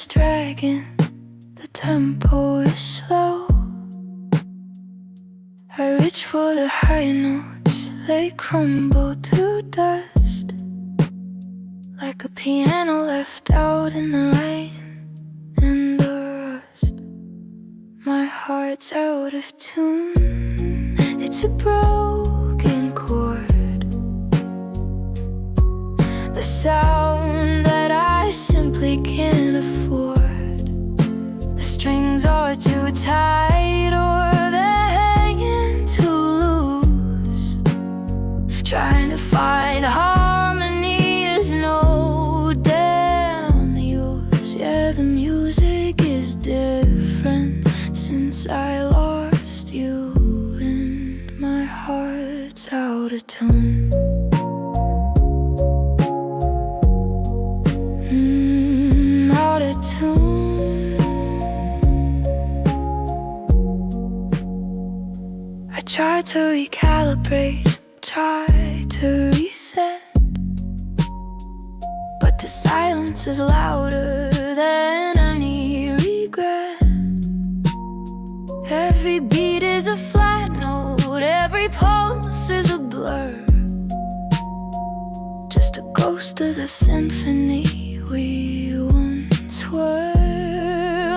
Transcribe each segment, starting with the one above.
is dragging, the tempo is slow. I reach for the high notes, they crumble to dust, like a piano left out in the rain and the rust. My heart's out of tune, it's a broken chord, a sound that I simply can't afford. The strings are too tight or they're hanging too loose. Trying to find harmony is no damn use. Yeah, the music is different since I lost you, and my heart's out of tune. Out of tune. I try to recalibrate, try to reset, but the silence is louder than any regret. Every beat is a flat note, every pulse is a blur, just a ghost of the symphony we once were.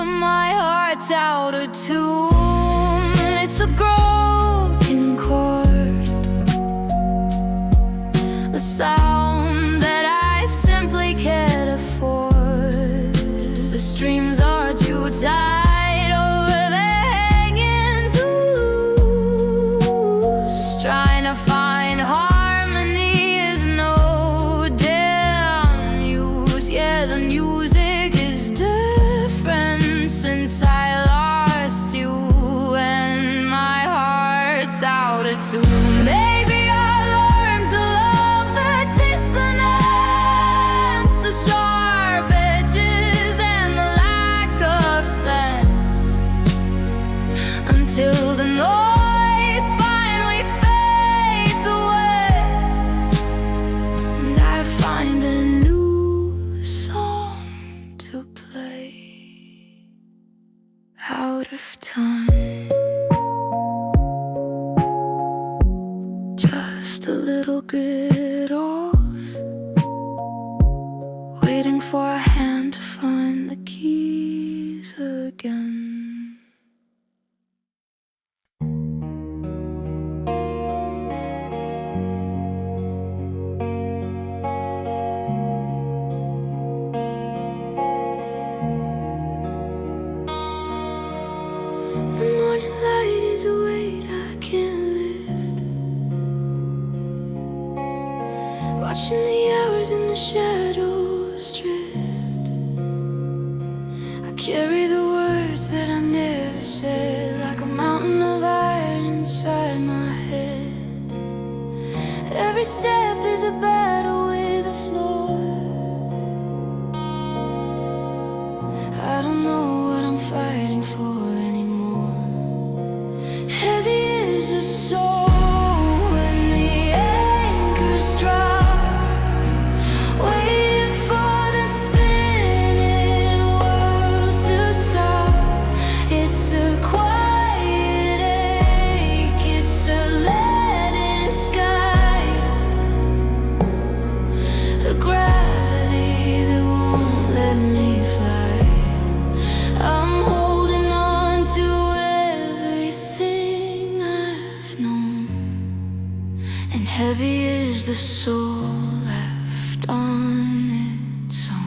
My heart's out of tune, it's a broken chord, a sound that I simply can't afford. The strings are too tight or they're hanging too loose. Trying to find harmony is no damn use. Yeah, the music is different since I lost you, and my heart's out of tune. Maybe I'll learn to love the dissonance, the sharp edges and the lack of sense, until the noise finally fades away and I find a new song to play. Out of time, just a little bit off, waiting for a hand to find the keys again. The morning light is a weight I can't lift, watching the hours in the shadows drift. I carry the words that I never said, like a mountain of iron inside my head. Every step is a battle with the floor. I don't know what I'm fighting for anymore. Heavy is the soul when the anchors drop, waiting for the spinning world to stop. It's a quiet ache, it's a leaden sky, a gravity that won't let me fly. I'm holding on to everything I've known, and heavy is the soul left on its own.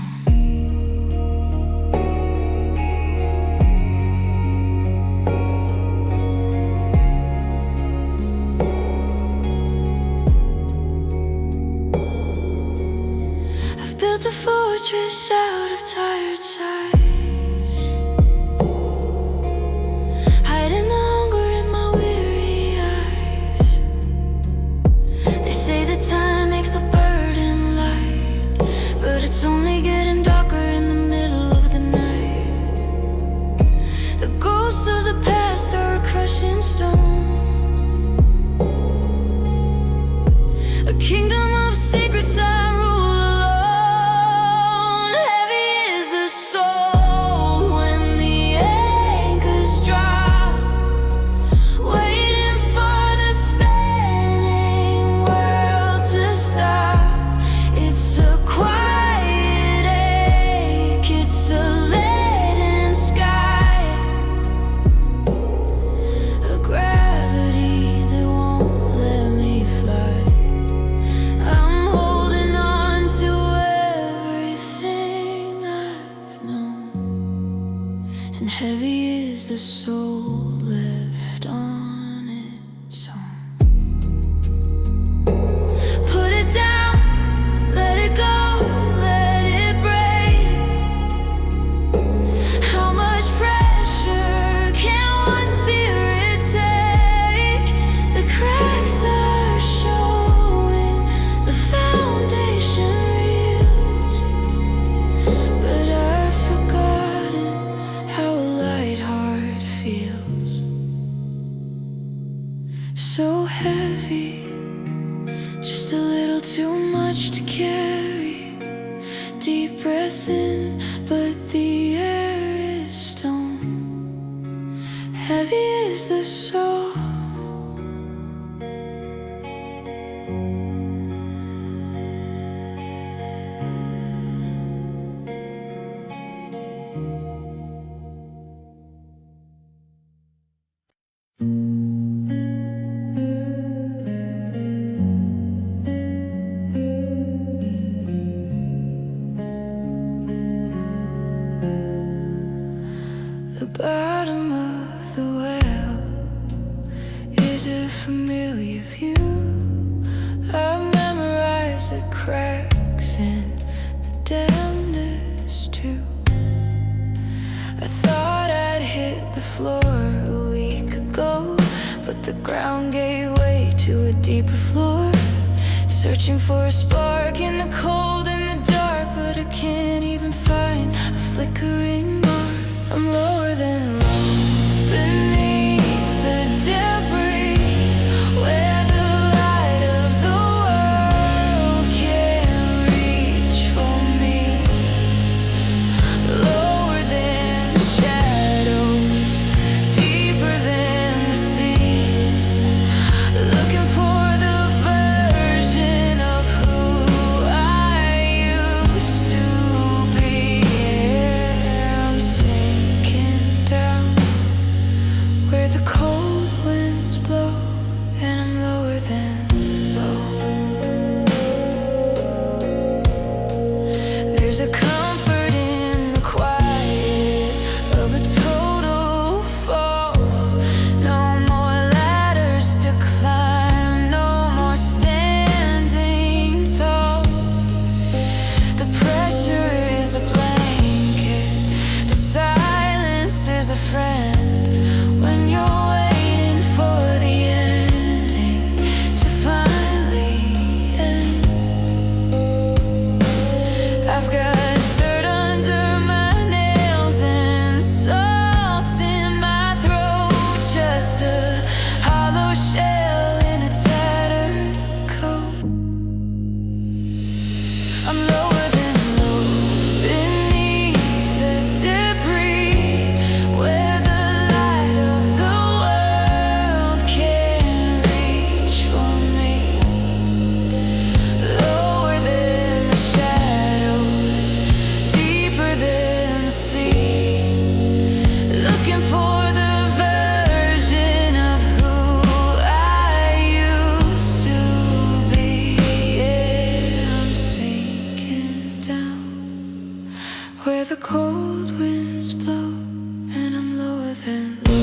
I've built a fortress out of tired sighs, hiding the hunger in my weary eyes. They say that time makes the burden light, but it's only getting darker in the middle of the night. The ghosts of the past are a crushing stone, a kingdom of secrets I rule alone. Heavy is the soul too much to carry. Deep breath in, but the air is stone. Heavy is the soul. The bottom of the well is a familiar view. I've memorized the cracks and the damnness too. I thought I'd hit the floor a week ago, but the ground gave way to a deeper floor. Searching for a spark in the cold and the dark, but I can't even find a flickering mark. I'm lower than low, beneath the debris, where the light of the world can't reach for me. Lower than the shadows, deeper than the sea. Looking for the version of who I used to be. I'm sinking down where the cold winds blow, and I'm lower than low. There's a comfort in the quiet of a total fall. No more ladders to climb, no more standing tall. The pressure is a blanket, the silence is a friend. When you're waiting for the ending to finally end, I've got dirt under my nails and salt in my throat. Just a hollow shell in a tattered coat. I'm lower than low, beneath the debris, where the light of the world can't reach for me. Lower than the shadows, deeper than the sea. Looking for the version of who I used to be. Yeah, I'm sinking down where the cold winds blow, and I'm lower than low.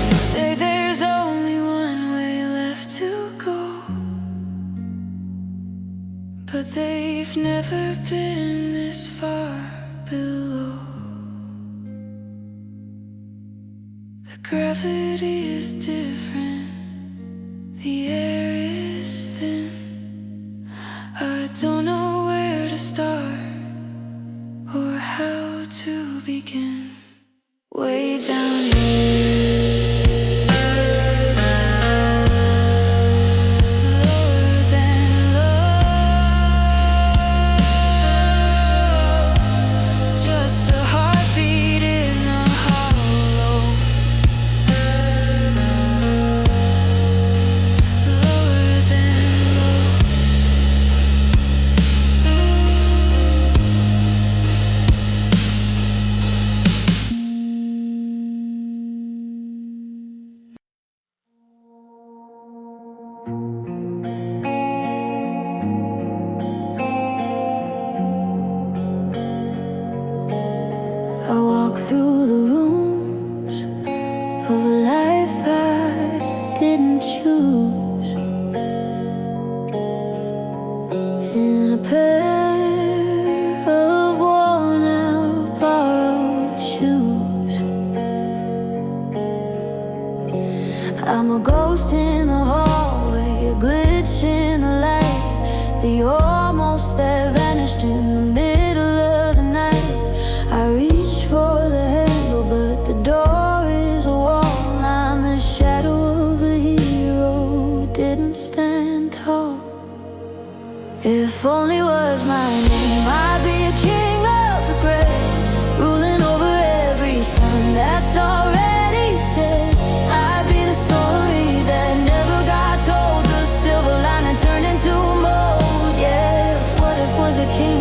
They say there's only one way left to go, but they've never been this far below. The gravity is different, the air is thin. I don't know where to start or how to begin. Way down here, lower than low. Just a heartbeat in the hollow. Lower than low. I walk through the rooms of a life I didn't choose, in a pair of worn out borrowed shoes. I'm a ghost in the hallway, a glitch in the light, the almost that vanished in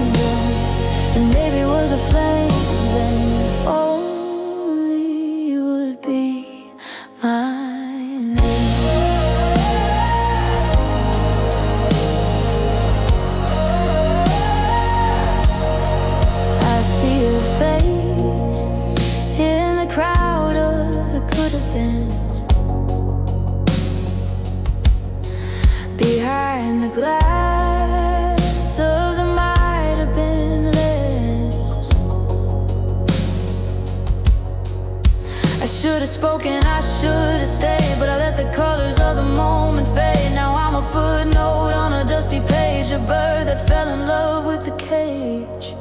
kingdom, and maybe it was a flame. Then if only you would be mine. I see your face in the crowd of the could-have-beens, behind the glass of the might-have-been lens. I should have spoken, I should have stayed, but I let the colors of the moment fade. Now I'm a footnote on a dusty page, a bird that fell in love with the cage.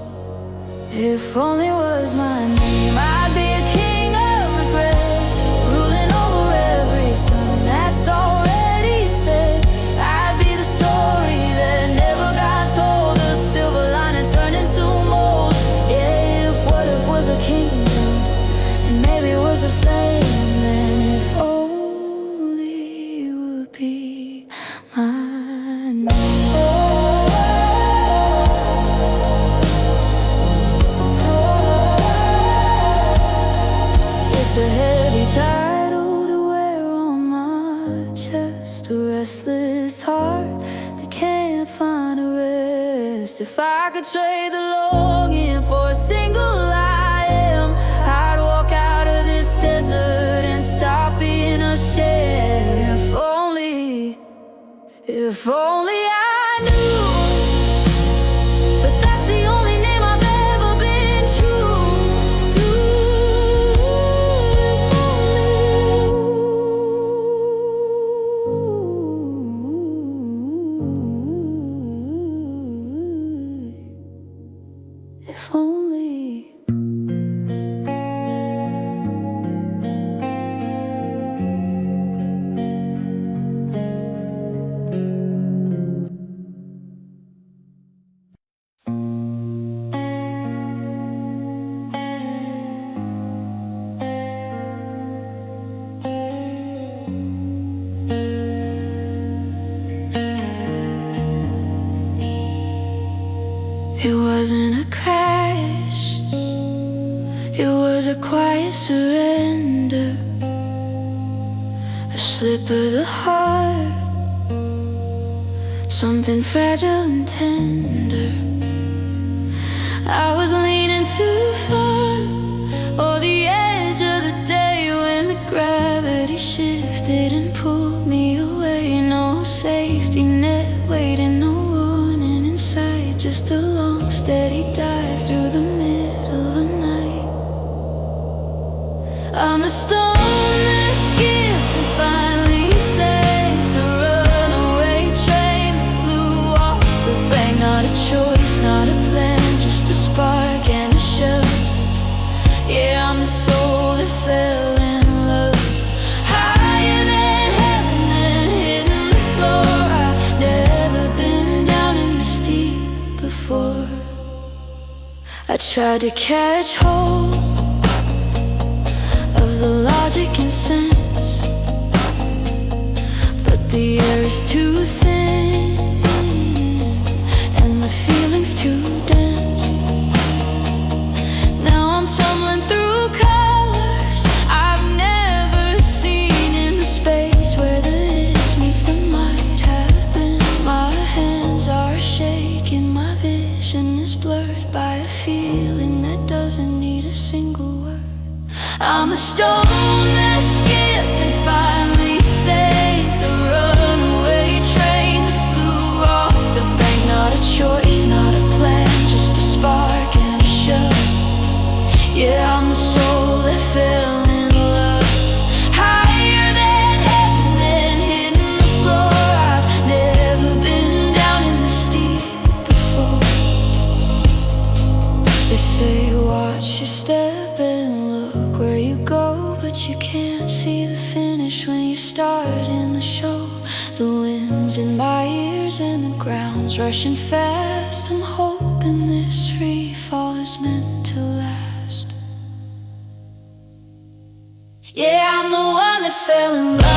If only was my name, I'd be a king of the grave, ruling over every sun that's already set. I'd be the story that never got told, a silver lining turned into mold. Yeah, if what if was a kingdom, and maybe it was a flame. Then if only you would be mine. It's a heavy title to wear on my chest, a restless heart that can't find a rest. If I could trade the longing for a single I am, I'd walk out of this desert and stop being ashamed. If only I knew, but that's the only name I've ever been true to. If only, if only. It wasn't a crash, it was a quiet surrender, a slip of the heart, something fragile and tender. I was leaning too far, or the edge of the day when the gravity shifted and pulled me away. No safety net waiting, no warning in sight, just a long steady dive through the middle of the night. I'm the stone that skipped and finally saved the runaway train that flew off the bank. Not a choice, not a plan, just a spark and a shove. Yeah, I'm the soul that fell in love, higher than heaven and hitting the floor. I've never been down in this deep before. I tried to catch hold of the logic and sense, but the air is too thin and the feeling's too dense. Now I'm tumbling through colors I've never seen, in the space where the is meets the might have been. My hands are shaking, my vision is blurred by a feeling that doesn't need a single word. I'm the stone that skipped and finally saved the runaway train that flew off the bank. Not a choice, not a plan, just a spark and a shove. Yeah, I'm the soul that fell in love, higher than heaven and hitting the floor. I've never been down in this deep before. They say watch your step and look where you go, but you can't see the finish when you're starting the show. The wind's in my ears and the ground's rushing fast. I'm hoping this free fall is meant to last. Yeah, I'm the one that fell in love.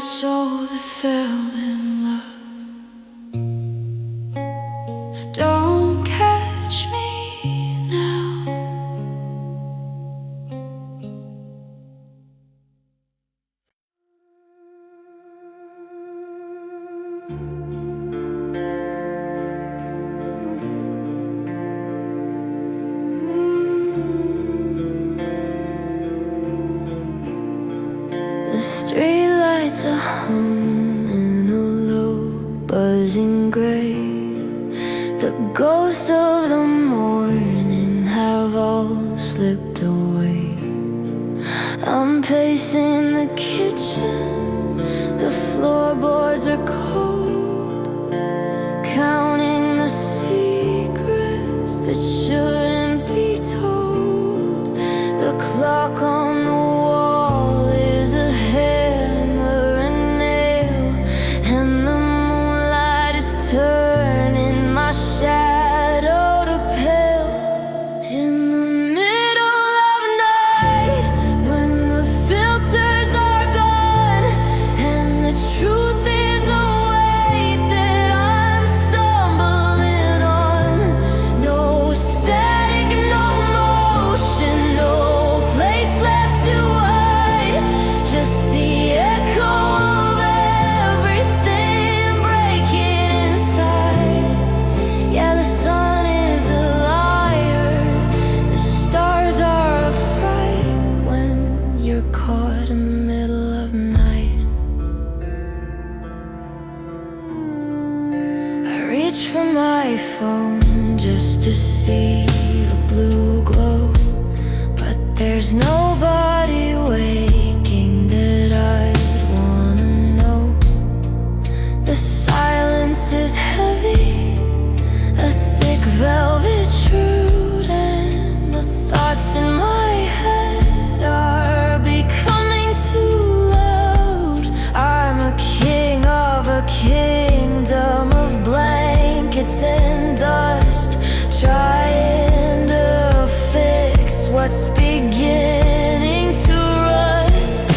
soul that fell in love. Don't catch me now. The streetlights are humming a low, buzzing gray. The ghosts of the morning have all slipped away. I'm pacing the kitchen, the floorboards are cold, counting the secrets that shouldn't be told. The clock on the wall is a hammer and nail, and the moonlight is turning my shadow to pale. In the middle of night, when the filters are gone and the truth is a weight that I'm stumbling on. No static, no motion, no place left to hide, just the echo of everything breaking inside. Yeah, the sun is a liar, the stars are a fright when you're caught in the middle of night. I reach for my phone just to see a blue glow, but there's nobody waking that I'd wanna know. The silence is heavy, a thick velvet shroud, and the thoughts in my head are becoming too loud. I'm a king of a kingdom of blankets and dust, trying to fix what's beginning to rust.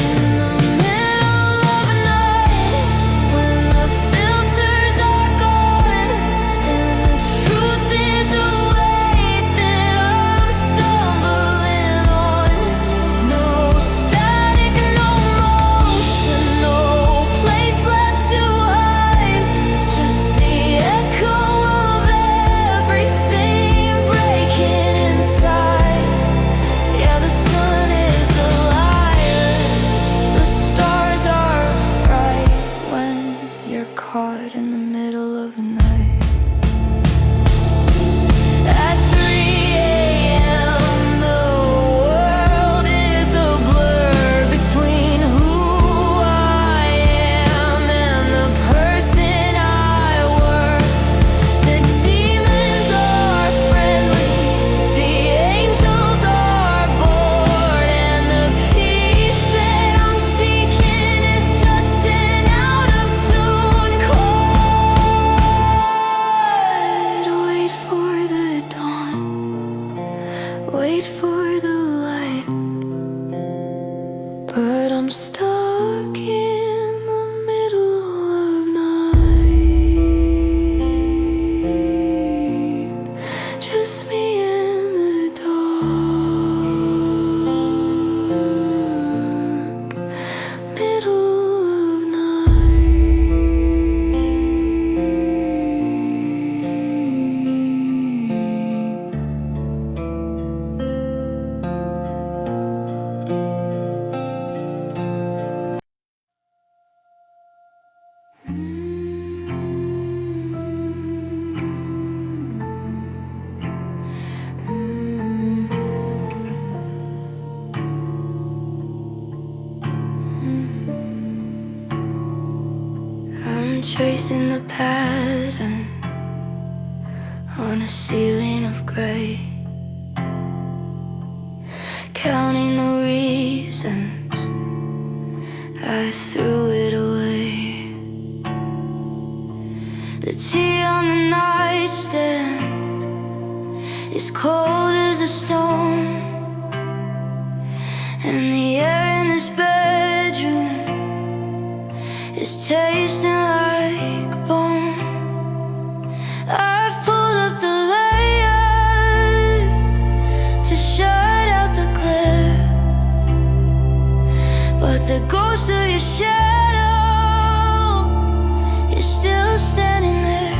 In the middle of night, when the filters are gone and the truth is a weight that I'm stumbling on. No static, no motion, no place left to hide, just the echo of everything breaking inside. Yeah, the sun is a liar, the stars are a fright when you're caught in the middle of the night. At 3 a.m. the world is a blur between who I am and the person I were. The demons are friendly, the angels are bored, and the peace that I'm seeking is just an out of tune chord. Wait for the dawn, wait for the light, but I'm stuck in the middle of night. Just me and the dark, middle of I'm tracing the pattern on a ceiling of gray, counting the reasons I threw it away. The tea on the nightstand is cold as a stone, and the air in this bedroom is tasting like bone. I've pulled up the layers to shut out the glare, but the ghost of your shadow is still standing there.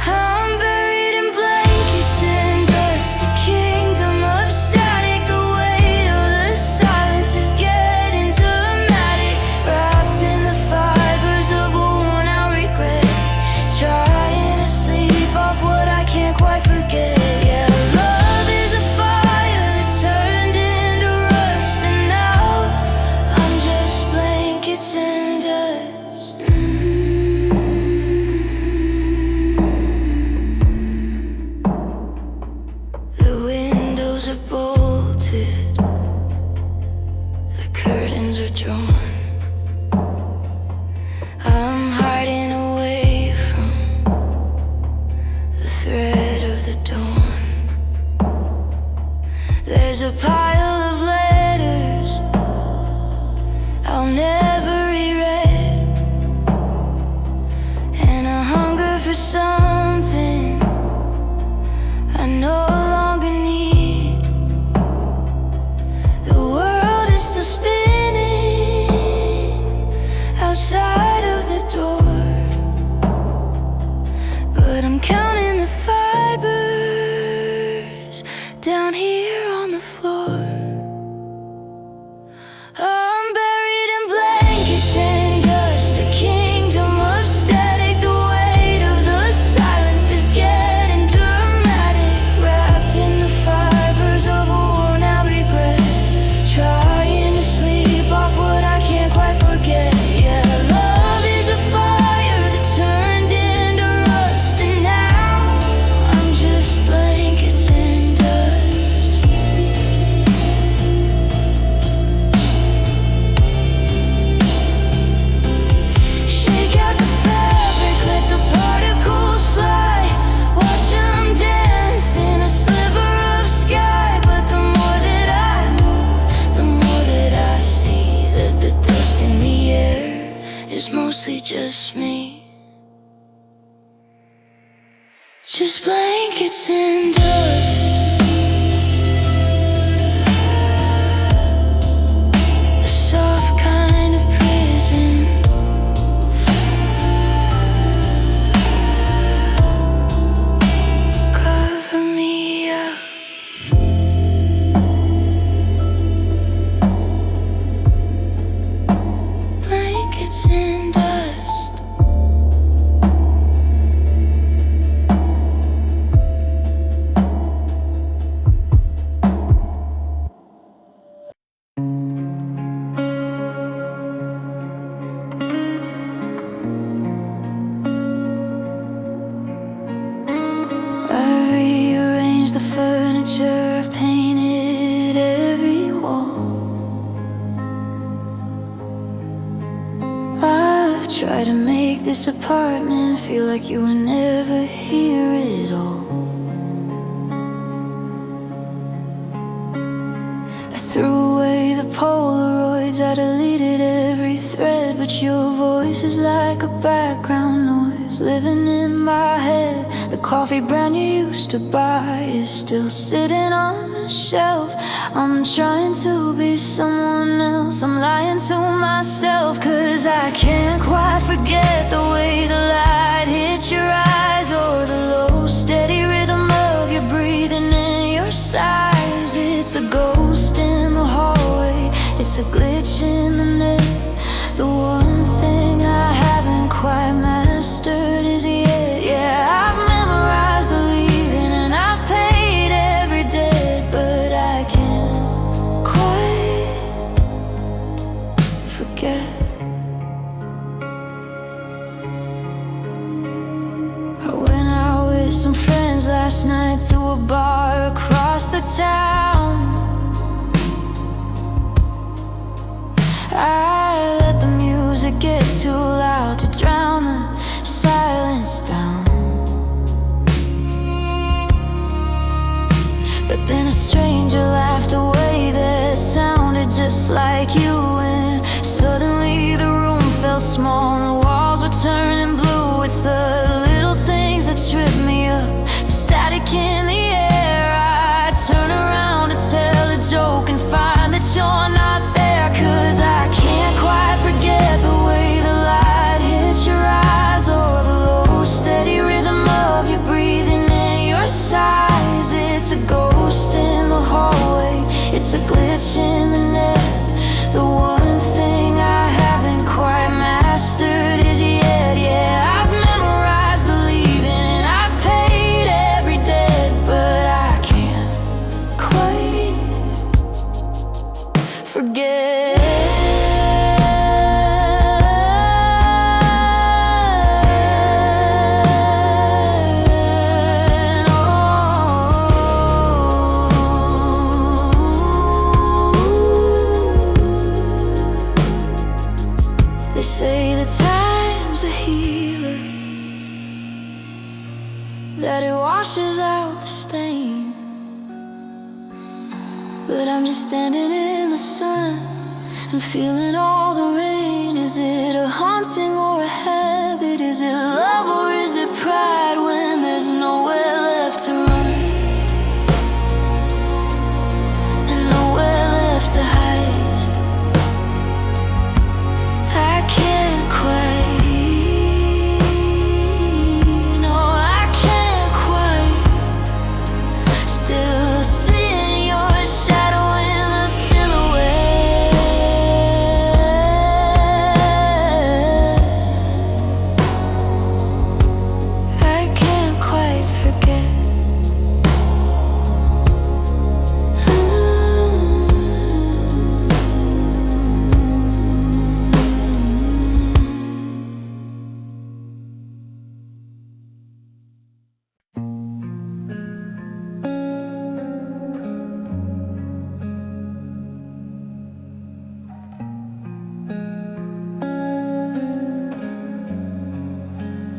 I'm buried in blankets and dust, a kingdom of static. The weight of the silence is getting dramatic, wrapped in the fibers of a worn-out regret, trying to sleep off what I can't quite forget. Yeah, love is a fire that turned into rust, and now I'm just blankets and dust. The windows are bolted, the curtains are drawn. I'm hiding away from the threat of the dawn. There's a pile of letters I'll never reread, and a hunger for something I no longer need. The world is still spinning outside of the door, but I'm counting the fibers down here on the floor. I'm buried in blankets and dust, a kingdom of static. The weight of the silence is getting dramatic, wrapped in the fibers of a worn-out regret, trying to sleep off what I can't quite forget. Yeah, love is a fire that turned into rust, and now I'm just blankets and dust. Shake out the fabric, let the particles fly. Watch them dance in a sliver of sky. But the more that I move, the more that I see that the dust in the air is mostly just me. Just blankets and dust. A soft kind of prison. Cover me up. Blankets and dust. I've rearranged the furniture, I've painted every wall. I've tried to make this apartment feel like you were never here at all. I threw away the Polaroids, I deleted every thread, but your voice is like a background noise living in my head. The coffee brand you used to buy is still sitting on the shelf. I'm trying to be someone else, I'm lying to myself, 'cause I can't quite forget the way the light hits your eyes, or the low steady rhythm of your breathing in your sighs. It's a ghost in the hallway, it's a glitch in the net. The one thing I haven't quite mastered is yeah, I've memorized the leaving and I've paid every debt, but I can't quite forget. I went out with some friends last night to a bar across the town. I let the music get too loud to drown the silence down. But then a stranger laughed away that sounded just like you, and suddenly you're not there, 'cause I can't quite forget the way the light hits your eyes, or the low steady rhythm of your breathing in your sighs. It's a ghost in the hallway, it's a glitch in the net. The one thing I haven't quite mastered is yet. Yeah, I've memorized the leaving and I've paid every debt, but I can't quite forget. They say that time's a healer, that it washes out the stain. But I'm just standing in the sun and feeling all the rain. Is it a haunting or a habit? Is it love or is it pride when there's nowhere left to run and nowhere left to hide? I can't quite, no, I can't quite. Still seeing your shadow in the silhouette. I can't quite forget.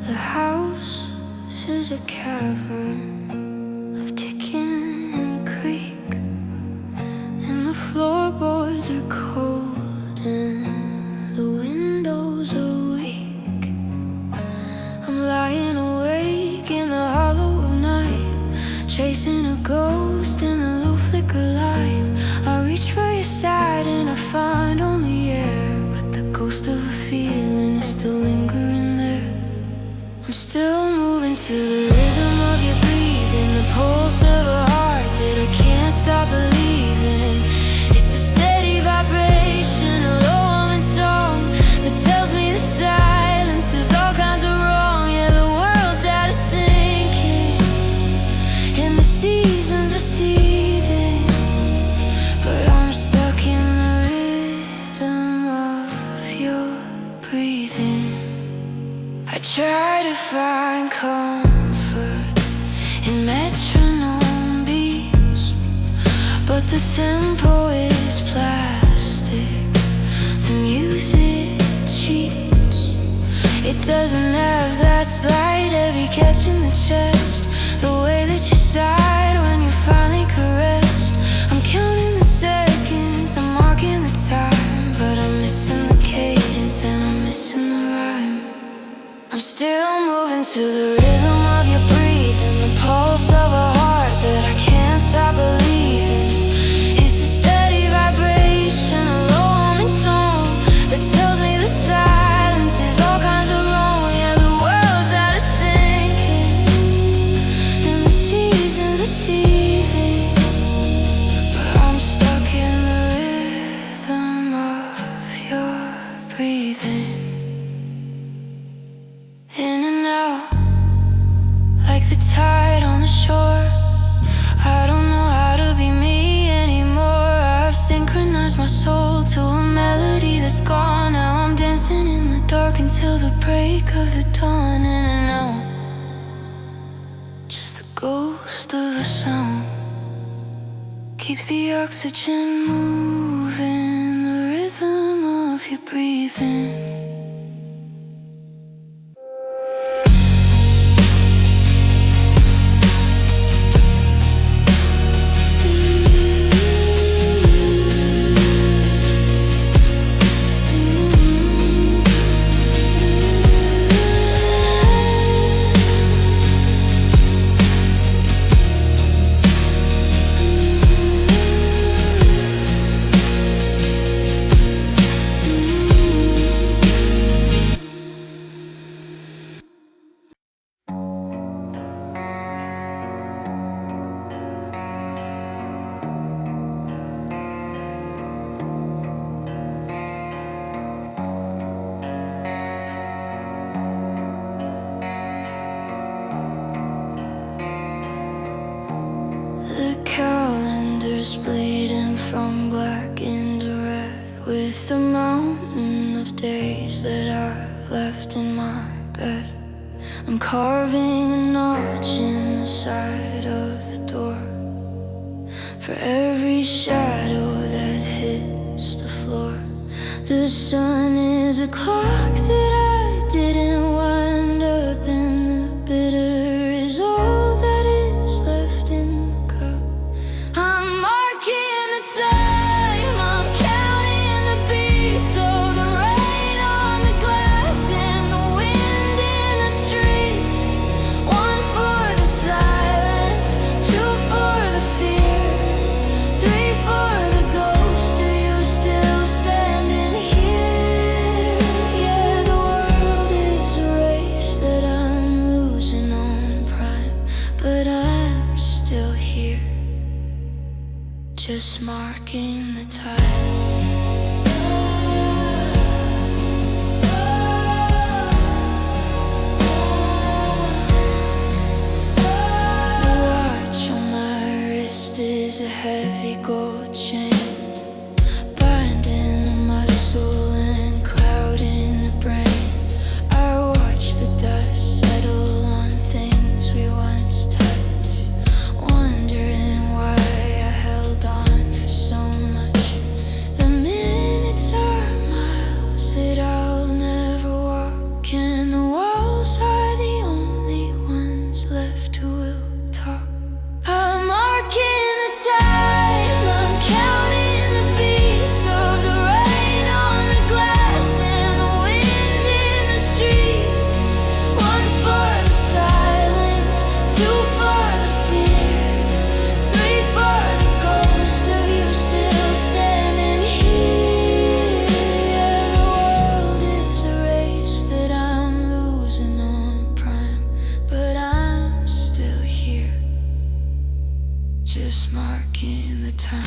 The house is a cavern of ticking and creak, and the floorboards are cold and the windows are weak. I'm lying awake in the hollow of night, chasing a ghost in the low flicker light. I reach for your side and I find only air, but the ghost of a feeling is still lingering there. I'm still moving to the rhythm of your breathing, the pulse of a heart that I can't stop believing. It's a steady vibration, a low humming song that tells me the silence is all kinds of wrong. Yeah, the world's out of sinking and the seasons are seething, but I'm stuck in the rhythm of your breathing. I try to find comfort in metronome beats, but the tempo is plastic, the music cheats. It doesn't have that slight heavy catch in the chest, the way that you sighed when you finally caressed. I'm counting the seconds, I'm marking the time, but I'm missing the cadence and I'm missing the rhyme. I'm still moving to the rhythm of your breathing, the pulse of a heart that I can't stop believing. It's a steady vibration, a low humming song that tells me the silence is all kinds of wrong. Yeah, the world's out of sinking and the seasons are seething, but I'm stuck in the rhythm of your breathing. In and out, like the tide on the shore. I don't know how to be me anymore. I've synchronized my soul to a melody that's gone. Now I'm dancing in the dark until the break of the dawn. In and out, just the ghost of a sound. Keep the oxygen moving, the rhythm of your breathing. canvas bleeding from black into red, with a mountain of days that I've left in my bed. I'm carving a notch in the side of the door for every shadow that hits the floor. The sun is a clock that I didn't wind up in. The bitter is all that is left in the cup. I'm marking the time, I'm counting the beats of the rain on the glass and the wind in the streets. One for the silence, two for the fear, three for the ghost of you still standing here. Yeah, the world is a race that I'm losing on prime, but I'm still here, just marking the time. The watch on my wrist is a heavy gold chain, binding the muscle and clouding the brain. I watch the dust settle on things we once touched, wondering why I held on for so much. The minutes are miles that I'll never walk, and the walls are the only ones left who will talk. I'm marking the time, I'm counting the beats of the rain on the glass and the wind in the streets. One for the silence, two for the fear, three for the ghost of you still standing here. Yeah, the world is a race that I'm losing on prime, but I'm still here, just marking the time.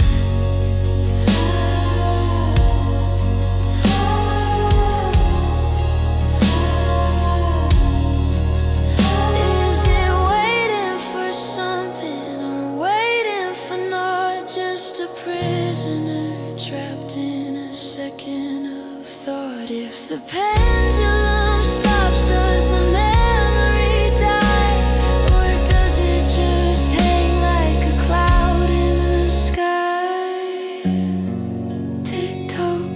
Is it waiting for something or waiting for not? Just a prisoner trapped in a second of thought. If the pendulum stops, does the memory die, or does it just hang like a cloud in the sky? Tick-tock,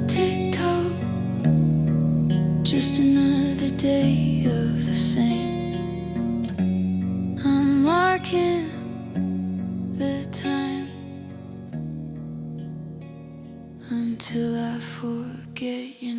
tick-tock, just another day of the same. I'm marking the time until I forget your